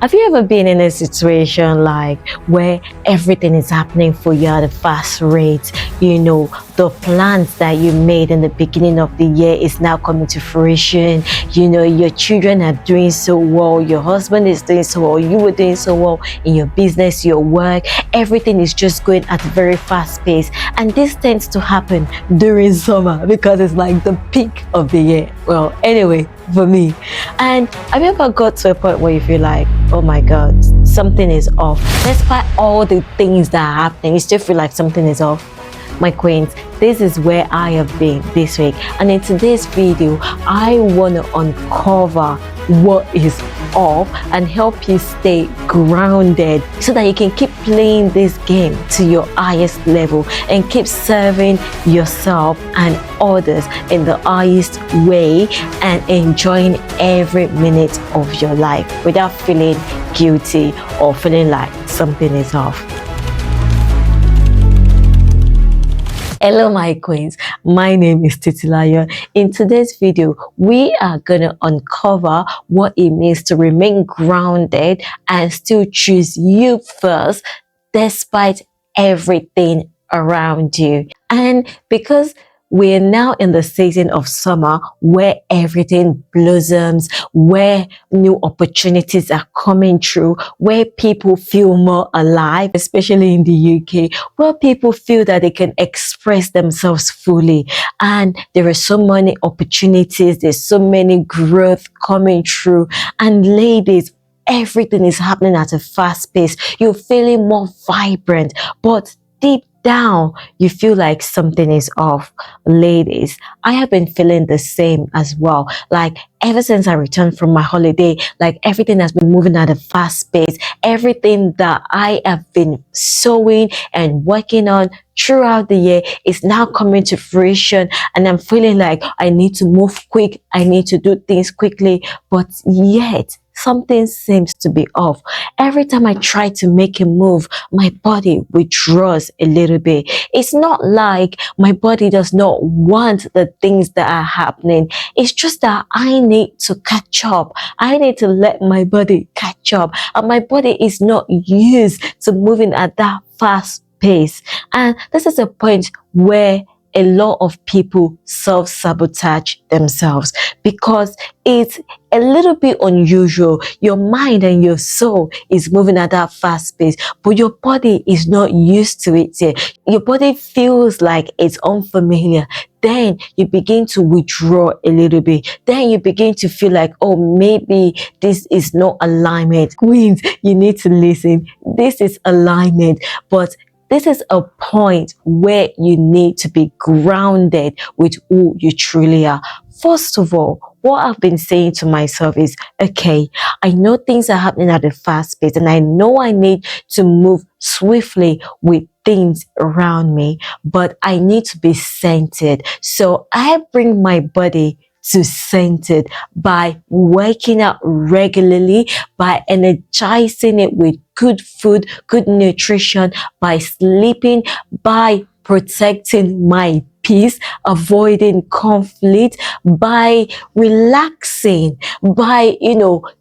Have you ever been in a situation like where everything is happening for you at a fast rate? You know, the plans that you made in the beginning of the year is now coming to fruition. You know, your children are doing so well, your husband is doing so well, you were doing so well in your business, your work. Everything is just going at a very fast pace. And this tends to happen during summer because it's like the peak of the year. Well, anyway, for me. And have you ever got to a point where you feel like, oh my God, something is off? Despite all the things that are happening, you still feel like something is off? My queens, this is where I have been this week. And in today's video, I want to uncover what is off and help you stay grounded so that you can keep playing this game to your highest level and keep serving yourself and others in the highest way and enjoying every minute of your life without feeling guilty or feeling like something is off. Hello my queens, my name is Titilayo. In today's video, we are going to uncover what it means to remain grounded and still choose you first despite everything around you. And because we're now in the season of summer where everything blossoms, where new opportunities are coming through, where people feel more alive, especially in the UK, where people feel that they can express themselves fully. And there are so many opportunities, there's so many growth coming through. And ladies, everything is happening at a fast pace. You're feeling more vibrant, but deep down you feel like something is off. Ladies, I have been feeling the same as well. Like ever since I returned from my holiday, like everything has been moving at a fast pace. Everything that I have been sowing and working on throughout the year is now coming to fruition, and I'm feeling like I need to move quick, I need to do things quickly, but yet something seems to be off. Every time I try to make a move, my body withdraws a little bit. It's not like my body does not want the things that are happening. It's just that I need to catch up. I need to let my body catch up. And my body is not used to moving at that fast pace. And this is a point where a lot of people self-sabotage themselves because it's a little bit unusual. Your mind and your soul is moving at that fast pace, but your body is not used to it yet. Your body feels like it's unfamiliar. Then you begin to withdraw a little bit. Then you begin to feel like, oh, maybe this is not alignment. Queens, you need to listen. This is alignment, but this is a point where you need to be grounded with who you truly are. First of all, what I've been saying to myself is, okay, I know things are happening at a fast pace and I know I need to move swiftly with things around me, but I need to be centered. So I bring my body to centered by working out regularly, by energizing it with good food, good nutrition, by sleeping, by protecting my peace, avoiding conflict, by relaxing, by,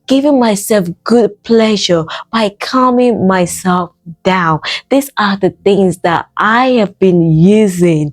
giving myself good pleasure, by calming myself down. These are the things that I have been using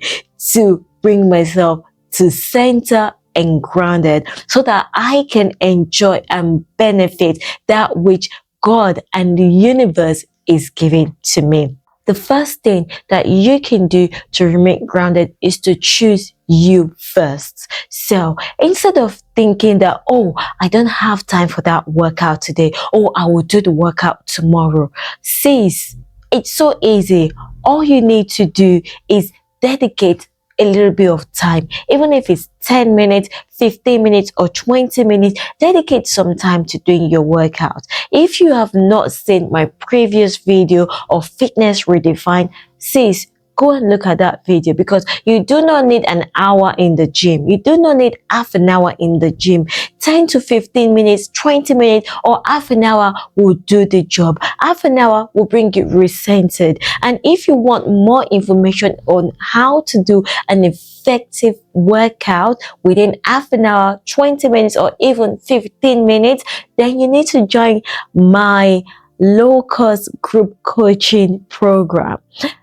to bring myself to center and grounded so that I can enjoy and benefit that which God and the universe is giving to me. The first thing that you can do to remain grounded is to choose you first. So instead of thinking that, oh, I don't have time for that workout today, oh, I will do the workout tomorrow. Sis, it's so easy. All you need to do is dedicate a little bit of time, even if it's 10 minutes, 15 minutes or 20 minutes, dedicate some time to doing your workout. If you have not seen my previous video of Fitness Redefined, sis, go and look at that video, because you do not need an hour in the gym. You do not need half an hour in the gym. 10 to 15 minutes, 20 minutes, or half an hour will do the job. Half an hour will bring you recentered. And if you want more information on how to do an effective workout within half an hour, 20 minutes, or even 15 minutes, then you need to join my low-cost group coaching program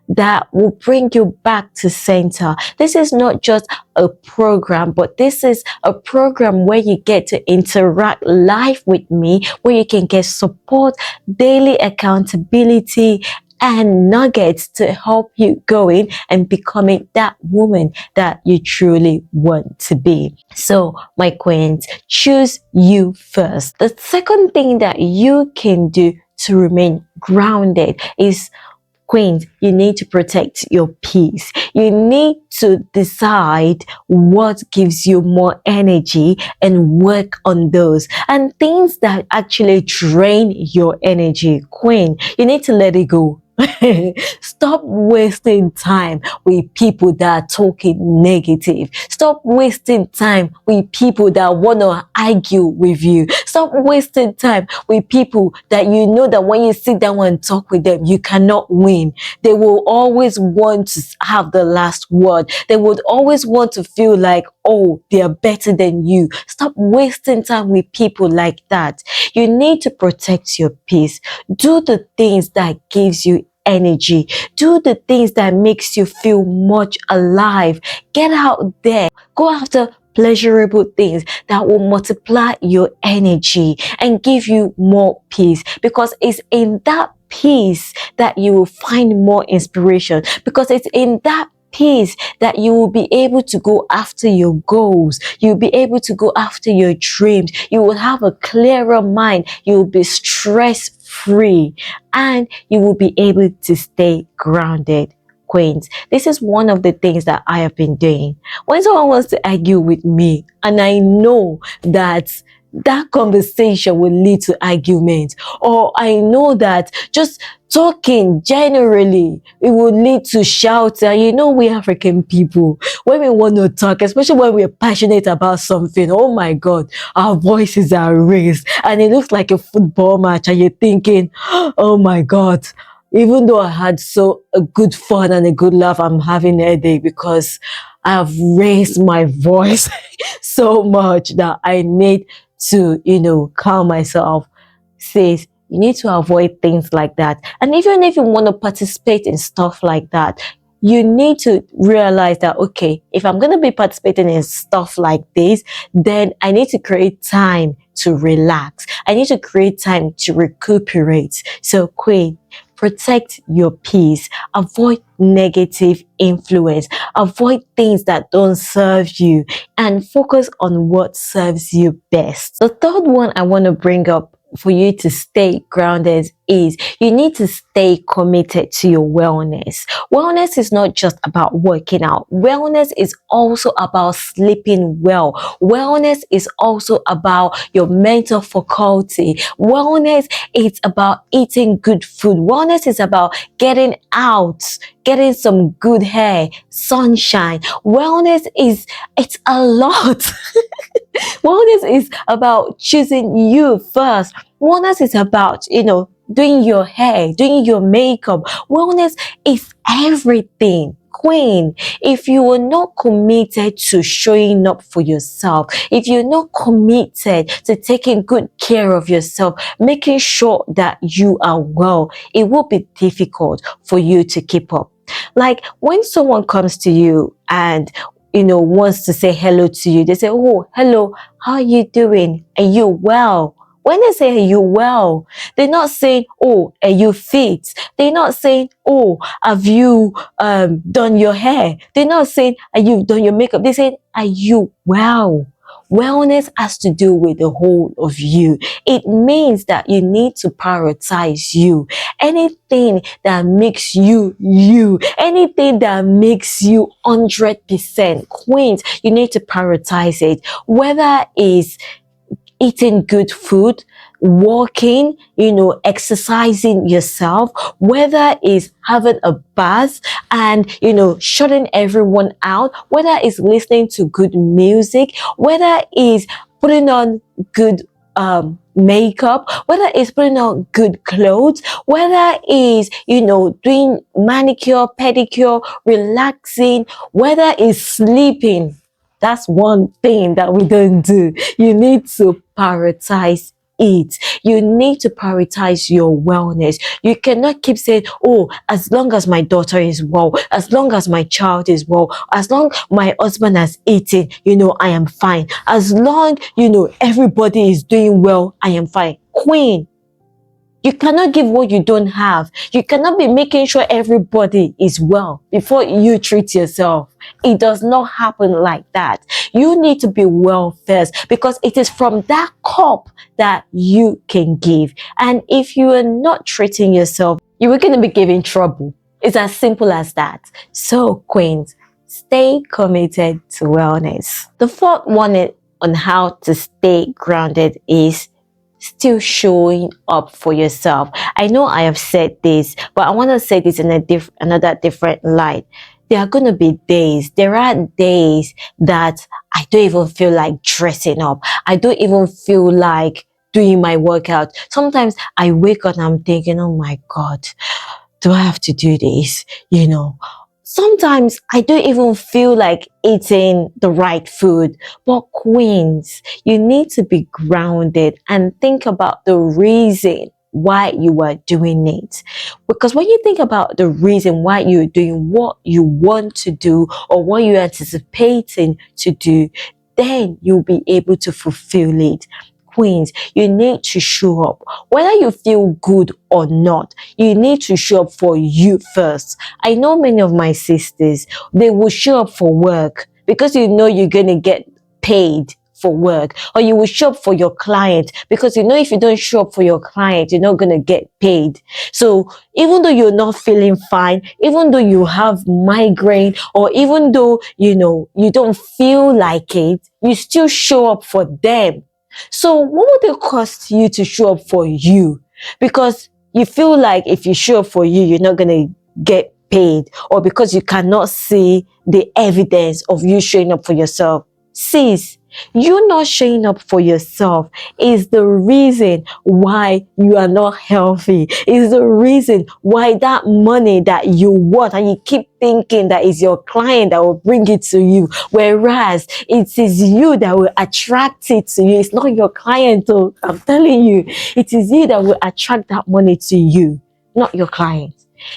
that will bring you back to center. This is not just a program, but this is a program where you get to interact live with me, where you can get support, daily accountability, and nuggets to help you going and becoming that woman that you truly want to be. So, my queens, choose you first. The second thing that you can do to remain grounded is, queens, you need to protect your peace. You need to decide what gives you more energy and work on those. And things that actually drain your energy, queen, you need to let it go. Stop wasting time with people that are talking negative. Stop wasting time with people that want to argue with you. Stop wasting time with people that you know that when you sit down and talk with them, you cannot win. They will always want to have the last word. They would always want to feel like, oh, they are better than you. Stop wasting time with people like that. You need to protect your peace. Do the things that gives you energy. Do the things that makes you feel much alive. Get out there. Go after pleasurable things that will multiply your energy and give you more peace, because it's in that peace that you will find more inspiration, because it's in that peace that you will be able to go after your goals. You'll be able to go after your dreams. You will have a clearer mind. You will be stress free, and you will be able to stay grounded. Queens, this is one of the things that I have been doing. When someone wants to argue with me and I know that that conversation will lead to argument, or I know that just talking generally it will lead to shouting. You know, we African people, when we want to talk, especially when we're passionate about something, oh my god, our voices are raised and it looks like a football match, and you're thinking, oh my god, even though I had a good fun and a good laugh, I'm having a headache because I've raised my voice so much that I need to, calm myself. Says you need to avoid things like that. And even if you want to participate in stuff like that, you need to realize that, okay, if I'm going to be participating in stuff like this, then I need to create time to relax. I need to create time to recuperate. So, Queen, protect your peace. Avoid negative influence. Avoid things that don't serve you, and focus on what serves you best. The third one I want to bring up for you to stay grounded is you need to stay committed to your wellness. Wellness is not just about working out. Wellness is also about sleeping well. Wellness is also about your mental faculty. Wellness is about eating good food. Wellness is about getting out, getting some good hair, sunshine. Wellness it's a lot. Wellness is about choosing you first. Wellness is about, doing your hair, doing your makeup. Wellness is everything. Queen, if you are not committed to showing up for yourself, if you're not committed to taking good care of yourself, making sure that you are well, it will be difficult for you to keep up. Like when someone comes to you and wants to say hello to you, they say, oh, hello, how are you doing? Are you well? When they say, are you well? They're not saying, oh, are you fit? They're not saying, oh, have you done your hair? They're not saying, are you done your makeup? They say, are you well? Wellness has to do with the whole of you. It means that you need to prioritize you. Anything that makes you you, anything that makes you 100% queens, you need to prioritize it. Whether it's eating good food, walking, exercising yourself, whether it's having a bath and, shutting everyone out, whether it's listening to good music, whether it's putting on good makeup, whether it's putting on good clothes, whether it's, doing manicure, pedicure, relaxing, whether it's sleeping. That's one thing that we don't do. You need to prioritize it. You need to prioritize your wellness. You cannot keep saying, oh, as long as my daughter is well, as long as my child is well, as long my husband has eaten, I am fine. As long, everybody is doing well, I am fine. Queen, you cannot give what you don't have. You cannot be making sure everybody is well before you treat yourself. It does not happen like that. You need to be well first, because it is from that cup that you can give. And if you are not treating yourself, you are going to be giving trouble. It's as simple as that. So, queens, stay committed to wellness. The fourth one on how to stay grounded is still showing up for yourself. I know I have said this, but I want to say this in another different light. There are going to be days, there are days that I don't even feel like dressing up. I don't even feel like doing my workout. Sometimes I wake up and I'm thinking, oh my God, do I have to do this? Sometimes I don't even feel like eating the right food. But queens, you need to be grounded and think about the reason why you are doing it. Because when you think about the reason why you're doing what you want to do or what you're anticipating to do, then you'll be able to fulfill it. Queens, you need to show up. Whether you feel good or not, you need to show up for you first. I know many of my sisters, they will show up for work because you're going to get paid for work, or you will show up for your client because if you don't show up for your client, you're not going to get paid. So even though you're not feeling fine, even though you have migraine, or even though you don't feel like it, you still show up for them. So what would it cost you to show up for you? Because you feel like if you show up for you, you're not going to get paid, or because you cannot see the evidence of you showing up for yourself. Sis, you not showing up for yourself is the reason why you are not healthy. Is the reason why that money that you want and you keep thinking that is your client that will bring it to you, whereas it is you that will attract it to you. It's not your client. Oh, I'm telling you, it is you that will attract that money to you, not your client.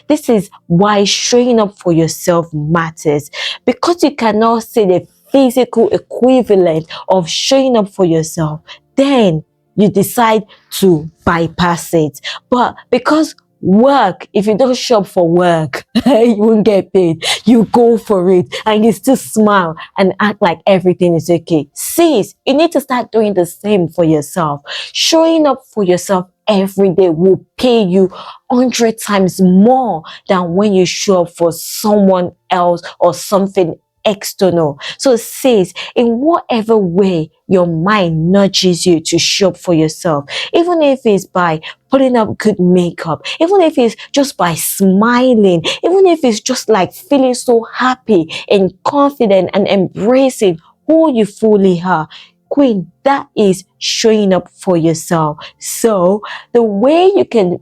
This is why showing up for yourself matters, because you cannot see the physical equivalent of showing up for yourself, then you decide to bypass it. But because work, if you don't show up for work, you won't get paid. You go for it and you still smile and act like everything is okay. Sis, you need to start doing the same for yourself. Showing up for yourself every day will pay you 100 times more than when you show up for someone else or something external. So sis, in whatever way your mind nudges you to show up for yourself, even if it's by putting up good makeup, even if it's just by smiling, even if it's just like feeling so happy and confident and embracing who you fully are, queen, that is showing up for yourself. So the way you can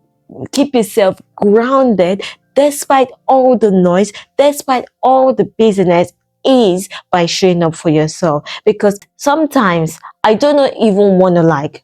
keep yourself grounded despite all the noise, despite all the business, is by showing up for yourself. Because sometimes I don't even want to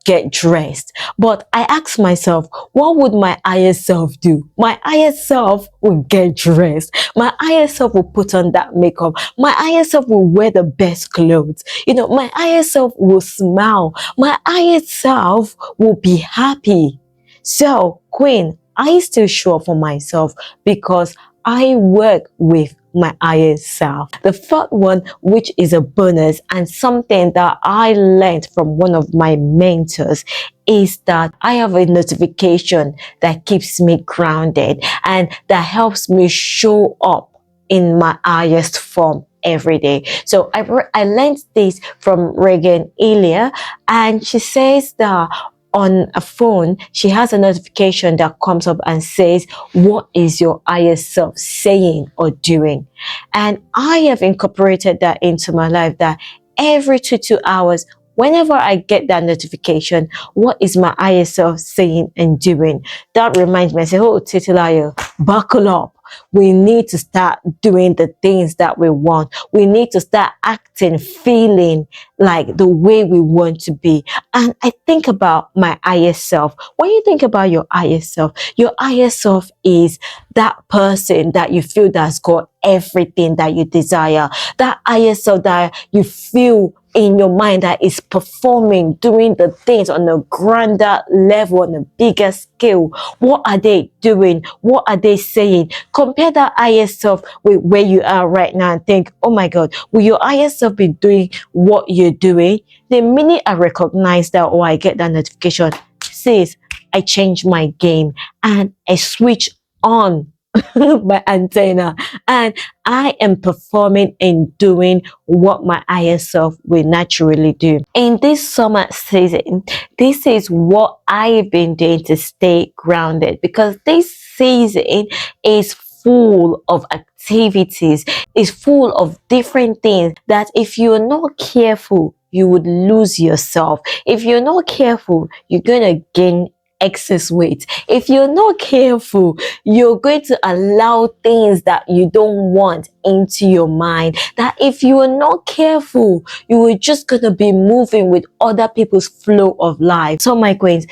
get dressed, but I ask myself, what would my higher self do? My higher self will get dressed. My higher self will put on that makeup. My higher self will wear the best clothes. My higher self will smile. My higher self will be happy. So, queen, I still show up for myself because I work with my higher self. The fourth one, which is a bonus and something that I learned from one of my mentors, is that I have a notification that keeps me grounded and that helps me show up in my highest form every day. So I learned this from Regan Elia, and she says that on a phone, she has a notification that comes up and says, what is your higher self saying or doing? And I have incorporated that into my life, that every 2 hours, whenever I get that notification, what is my higher self saying and doing? That reminds me, I say, oh, Titilayo, buckle up. We need to start doing the things that we want. We need to start acting, feeling like the way we want to be. And I think about my higher self. When you think about your higher self is that person that you feel that's got everything that you desire. That higher self that you feel in your mind that is performing, doing the things on a grander level, on a bigger scale. What are they doing? What are they saying? Compare that higher self with where you are right now and think, oh my God, will your higher self be doing what you're doing? The minute I recognize that, or I get that notification, says I change my game and I switch on my antenna, and I am performing and doing what my higher self will naturally do. In this summer season, this is what I've been doing to stay grounded, because this season is full of activities, is full of different things that if you're not careful, you would lose yourself. If you're not careful, you're gonna gain excess weight. If you're not careful, you're going to allow things that you don't want into your mind. That if you are not careful, you are just going to be moving with other people's flow of life. So my queens,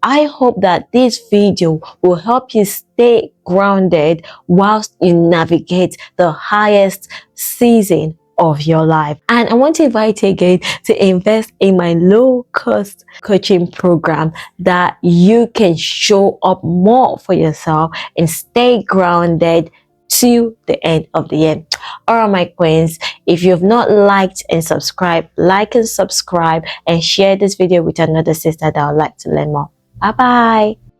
I hope that this video will help you stay grounded whilst you navigate the highest season of your life. And I want to invite you again to invest in my low-cost coaching program, that you can show up more for yourself and stay grounded to the end of the year. All right, my queens, if you've not liked and subscribed, like and subscribe and share this video with another sister that would like to learn more. Bye bye.